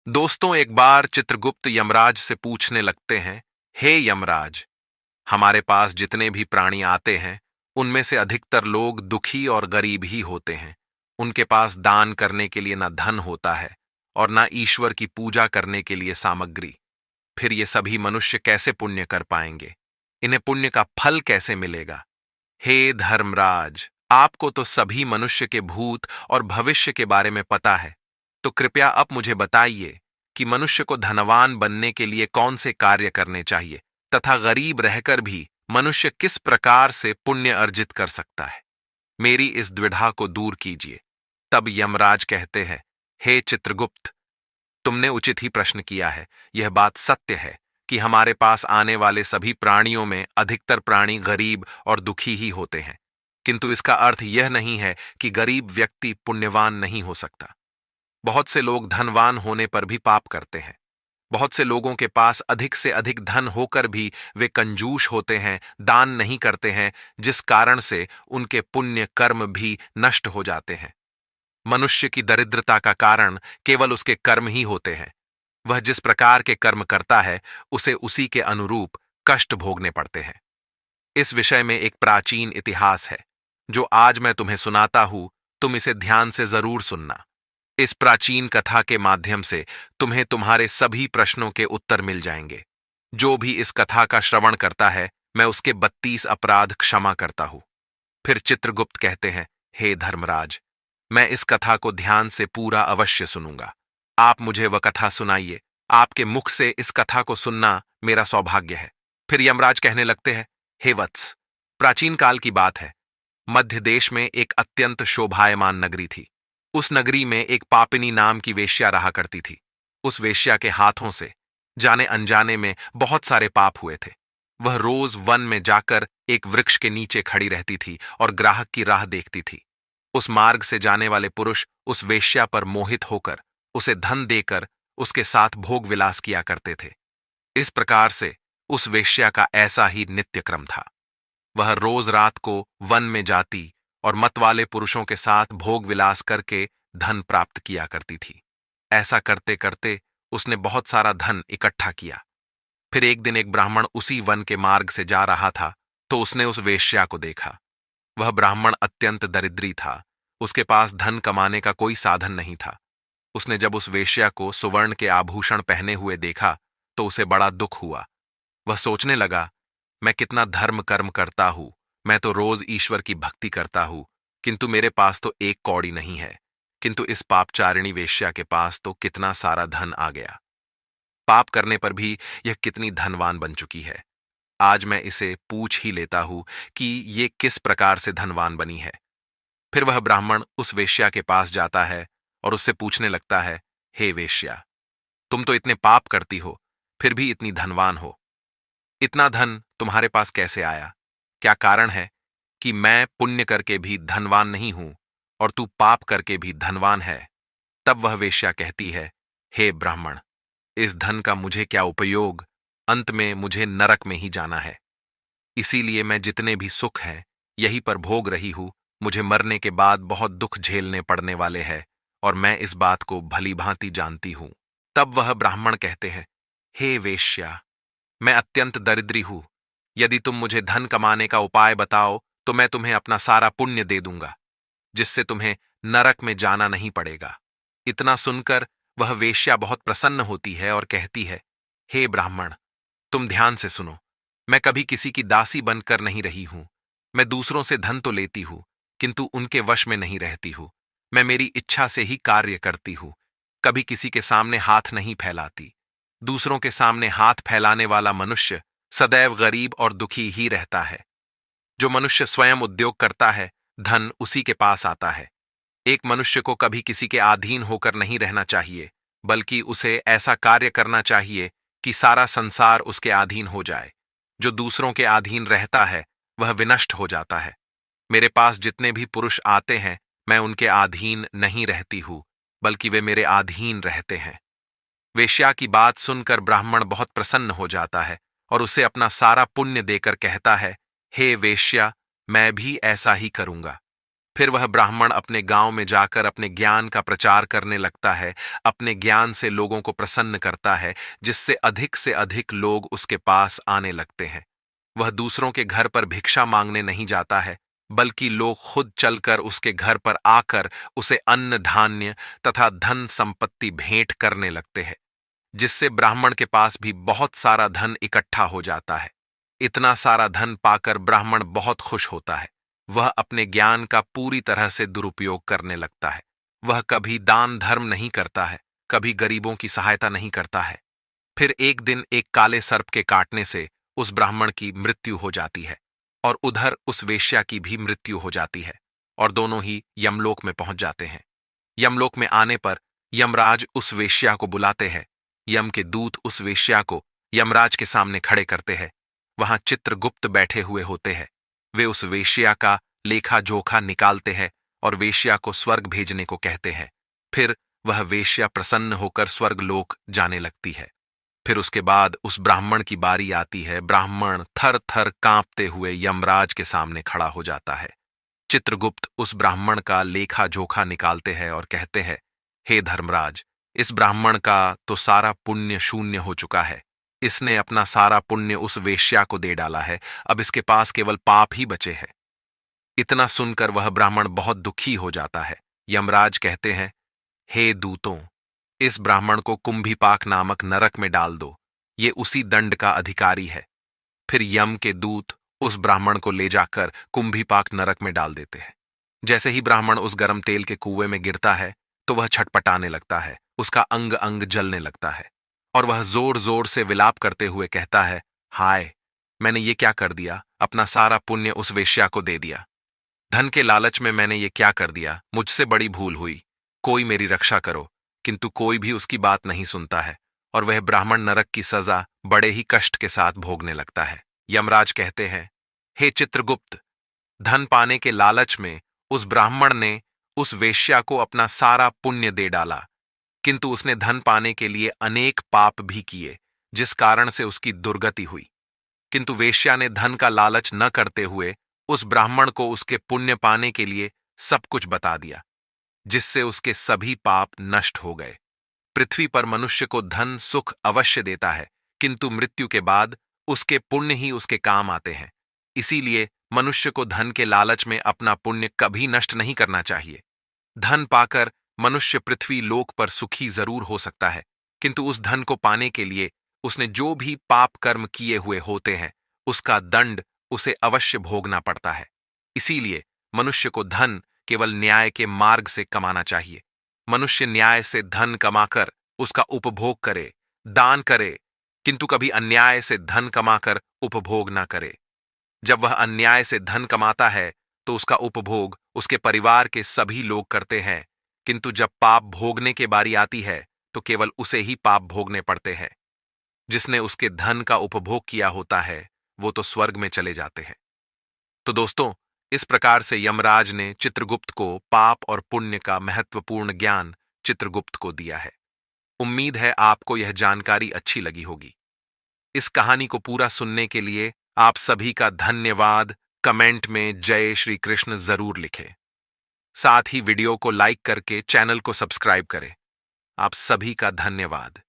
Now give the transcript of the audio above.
दोस्तों, एक बार चित्रगुप्त यमराज से पूछने लगते हैं, हे यमराज, हमारे पास जितने भी प्राणी आते हैं उनमें से अधिकतर लोग दुखी और गरीब ही होते हैं। उनके पास दान करने के लिए ना धन होता है और ना ईश्वर की पूजा करने के लिए सामग्री। फिर ये सभी मनुष्य कैसे पुण्य कर पाएंगे? इन्हें पुण्य का फल कैसे मिलेगा? हे धर्मराज, आपको तो सभी मनुष्य के भूत और भविष्य के बारे में पता है, तो कृपया अब मुझे बताइए कि मनुष्य को धनवान बनने के लिए कौन से कार्य करने चाहिए तथा गरीब रहकर भी मनुष्य किस प्रकार से पुण्य अर्जित कर सकता है। मेरी इस द्विधा को दूर कीजिए। तब यमराज कहते हैं, हे चित्रगुप्त, तुमने उचित ही प्रश्न किया है। यह बात सत्य है कि हमारे पास आने वाले सभी प्राणियों में अधिकतर प्राणी गरीब और दुखी ही होते हैं, किंतु इसका अर्थ यह नहीं है कि गरीब व्यक्ति पुण्यवान नहीं हो सकता। बहुत से लोग धनवान होने पर भी पाप करते हैं। बहुत से लोगों के पास अधिक से अधिक धन होकर भी वे कंजूस होते हैं, दान नहीं करते हैं, जिस कारण से उनके पुण्य कर्म भी नष्ट हो जाते हैं। मनुष्य की दरिद्रता का कारण केवल उसके कर्म ही होते हैं। वह जिस प्रकार के कर्म करता है उसे उसी के अनुरूप कष्ट भोगने पड़ते हैं। इस विषय में एक प्राचीन इतिहास है जो आज मैं तुम्हें सुनाता हूं। तुम इसे ध्यान से जरूर सुनना। इस प्राचीन कथा के माध्यम से तुम्हें तुम्हारे सभी प्रश्नों के उत्तर मिल जाएंगे। जो भी इस कथा का श्रवण करता है, मैं उसके 32 अपराध क्षमा करता हूं। फिर चित्रगुप्त कहते हैं, हे धर्मराज, मैं इस कथा को ध्यान से पूरा अवश्य सुनूंगा। आप मुझे वह कथा सुनाइए। आपके मुख से इस कथा को सुनना मेरा सौभाग्य है। फिर यमराज कहने लगते हैं, हे वत्स, प्राचीन काल की बात है। मध्य देश में एक अत्यंत शोभायमान नगरी थी। उस नगरी में एक पापिनी नाम की वेश्या रहा करती थी। उस वेश्या के हाथों से जाने अनजाने में बहुत सारे पाप हुए थे। वह रोज वन में जाकर एक वृक्ष के नीचे खड़ी रहती थी और ग्राहक की राह देखती थी। उस मार्ग से जाने वाले पुरुष उस वेश्या पर मोहित होकर उसे धन देकर उसके साथ भोग विलास किया करते थे। इस प्रकार से उस वेश्या का ऐसा ही नित्य क्रम था। वह रोज रात को वन में जाती और मतवाले पुरुषों के साथ भोग विलास करके धन प्राप्त किया करती थी। ऐसा करते करते उसने बहुत सारा धन इकट्ठा किया। फिर एक दिन एक ब्राह्मण उसी वन के मार्ग से जा रहा था, तो उसने उस वेश्या को देखा। वह ब्राह्मण अत्यंत दरिद्री था। उसके पास धन कमाने का कोई साधन नहीं था। उसने जब उस वेश्या को सुवर्ण के आभूषण पहने हुए देखा तो उसे बड़ा दुख हुआ। वह सोचने लगा, मैं कितना धर्म कर्म करता हूं, मैं तो रोज ईश्वर की भक्ति करता हूं, किंतु मेरे पास तो एक कौड़ी नहीं है। किंतु इस पापचारिणी वेश्या के पास तो कितना सारा धन आ गया। पाप करने पर भी यह कितनी धनवान बन चुकी है। आज मैं इसे पूछ ही लेता हूं कि ये किस प्रकार से धनवान बनी है। फिर वह ब्राह्मण उस वेश्या के पास जाता है और उससे पूछने लगता है, हे वेश्या, तुम तो इतने पाप करती हो, फिर भी इतनी धनवान हो। इतना धन तुम्हारे पास कैसे आया? क्या कारण है कि मैं पुण्य करके भी धनवान नहीं हूं और तू पाप करके भी धनवान है? तब वह वेश्या कहती है, हे ब्राह्मण, इस धन का मुझे क्या उपयोग? अंत में मुझे नरक में ही जाना है। इसीलिए मैं जितने भी सुख हैं यहीं पर भोग रही हूं। मुझे मरने के बाद बहुत दुख झेलने पड़ने वाले हैं और मैं इस बात को भली भांति जानती हूं। तब वह ब्राह्मण कहते हैं, हे वेश्या, मैं अत्यंत दरिद्री हूं। यदि तुम मुझे धन कमाने का उपाय बताओ तो मैं तुम्हें अपना सारा पुण्य दे दूंगा, जिससे तुम्हें नरक में जाना नहीं पड़ेगा। इतना सुनकर वह वेश्या बहुत प्रसन्न होती है और कहती है, हे ब्राह्मण, तुम ध्यान से सुनो। मैं कभी किसी की दासी बनकर नहीं रही हूं। मैं दूसरों से धन तो लेती हूं, किंतु उनके वश में नहीं रहती हूं। मैं मेरी इच्छा से ही कार्य करती हूं। कभी किसी के सामने हाथ नहीं फैलाती। दूसरों के सामने हाथ फैलाने वाला मनुष्य सदैव गरीब और दुखी ही रहता है। जो मनुष्य स्वयं उद्योग करता है, धन उसी के पास आता है। एक मनुष्य को कभी किसी के अधीन होकर नहीं रहना चाहिए, बल्कि उसे ऐसा कार्य करना चाहिए कि सारा संसार उसके अधीन हो जाए। जो दूसरों के अधीन रहता है वह विनष्ट हो जाता है। मेरे पास जितने भी पुरुष आते हैं, मैं उनके अधीन नहीं रहती हूं, बल्कि वे मेरे अधीन रहते हैं। वेश्या की बात सुनकर ब्राह्मण बहुत प्रसन्न हो जाता है और उसे अपना सारा पुण्य देकर कहता है, हे वेश्या, मैं भी ऐसा ही करूंगा। फिर वह ब्राह्मण अपने गांव में जाकर अपने ज्ञान का प्रचार करने लगता है, अपने ज्ञान से लोगों को प्रसन्न करता है, जिससे अधिक से अधिक लोग उसके पास आने लगते हैं। वह दूसरों के घर पर भिक्षा मांगने नहीं जाता है, बल्कि लोग खुद चलकर उसके घर पर आकर उसे अन्न धान्य तथा धन संपत्ति भेंट करने लगते हैं, जिससे ब्राह्मण के पास भी बहुत सारा धन इकट्ठा हो जाता है। इतना सारा धन पाकर ब्राह्मण बहुत खुश होता है। वह अपने ज्ञान का पूरी तरह से दुरुपयोग करने लगता है। वह कभी दान धर्म नहीं करता है, कभी गरीबों की सहायता नहीं करता है। फिर एक दिन एक काले सर्प के काटने से उस ब्राह्मण की मृत्यु हो जाती है और उधर उस वेश्या की भी मृत्यु हो जाती है और दोनों ही यमलोक में पहुंच जाते हैं। यमलोक में आने पर यमराज उस वेश्या को बुलाते हैं। यम के दूत उस वेश्या को यमराज के सामने खड़े करते हैं। वहां चित्रगुप्त बैठे हुए होते हैं। वे उस वेश्या का लेखा जोखा निकालते हैं और वेश्या को स्वर्ग भेजने को कहते हैं। फिर वह वेश्या प्रसन्न होकर स्वर्ग लोक जाने लगती है। फिर उसके बाद उस ब्राह्मण की बारी आती है। ब्राह्मण थर थर कांपते हुए यमराज के सामने खड़ा हो जाता है। चित्रगुप्त उस ब्राह्मण का लेखा जोखा निकालते हैं और कहते हैं, हे धर्मराज, इस ब्राह्मण का तो सारा पुण्य शून्य हो चुका है। इसने अपना सारा पुण्य उस वेश्या को दे डाला है। अब इसके पास केवल पाप ही बचे हैं। इतना सुनकर वह ब्राह्मण बहुत दुखी हो जाता है। यमराज कहते हैं, हे दूतों, इस ब्राह्मण को कुंभीपाक नामक नरक में डाल दो। ये उसी दंड का अधिकारी है। फिर यम के दूत उस ब्राह्मण को ले जाकर कुंभीपाक नरक में डाल देते हैं। जैसे ही ब्राह्मण उस गर्म तेल के कुएं में गिरता है तो वह छटपटाने लगता है। उसका अंग अंग जलने लगता है और वह जोर जोर से विलाप करते हुए कहता है, हाय, मैंने ये क्या कर दिया? अपना सारा पुण्य उस वेश्या को दे दिया। धन के लालच में मैंने ये क्या कर दिया? मुझसे बड़ी भूल हुई। कोई मेरी रक्षा करो। किंतु कोई भी उसकी बात नहीं सुनता है और वह ब्राह्मण नरक की सजा बड़े ही कष्ट के साथ भोगने लगता है। यमराज कहते हैं, हे चित्रगुप्त, धन पाने के लालच में उस ब्राह्मण ने उस वेश्या को अपना सारा पुण्य दे डाला, किंतु उसने धन पाने के लिए अनेक पाप भी किए, जिस कारण से उसकी दुर्गति हुई। किंतु वेश्या ने धन का लालच न करते हुए उस ब्राह्मण को उसके पुण्य पाने के लिए सब कुछ बता दिया, जिससे उसके सभी पाप नष्ट हो गए। पृथ्वी पर मनुष्य को धन सुख अवश्य देता है, किंतु मृत्यु के बाद उसके पुण्य ही उसके काम आते हैं। इसीलिए मनुष्य को धन के लालच में अपना पुण्य कभी नष्ट नहीं करना चाहिए। धन पाकर मनुष्य पृथ्वी लोक पर सुखी जरूर हो सकता है, किंतु उस धन को पाने के लिए उसने जो भी पाप कर्म किए हुए होते हैं, उसका दंड उसे अवश्य भोगना पड़ता है। इसीलिए मनुष्य को धन केवल न्याय के मार्ग से कमाना चाहिए। मनुष्य न्याय से धन कमाकर उसका उपभोग करे, दान करे, किंतु कभी अन्याय से धन कमाकर उपभोग ना करे। जब वह अन्याय से धन कमाता है तो उसका उपभोग उसके परिवार के सभी लोग करते हैं, किंतु जब पाप भोगने की बारी आती है तो केवल उसे ही पाप भोगने पड़ते हैं। जिसने उसके धन का उपभोग किया होता है वो तो स्वर्ग में चले जाते हैं। तो दोस्तों, इस प्रकार से यमराज ने चित्रगुप्त को पाप और पुण्य का महत्वपूर्ण ज्ञान चित्रगुप्त को दिया है। उम्मीद है आपको यह जानकारी अच्छी लगी होगी। इस कहानी को पूरा सुनने के लिए आप सभी का धन्यवाद। कमेंट में जय श्री कृष्ण जरूर लिखें। साथ ही वीडियो को लाइक करके चैनल को सब्सक्राइब करें। आप सभी का धन्यवाद।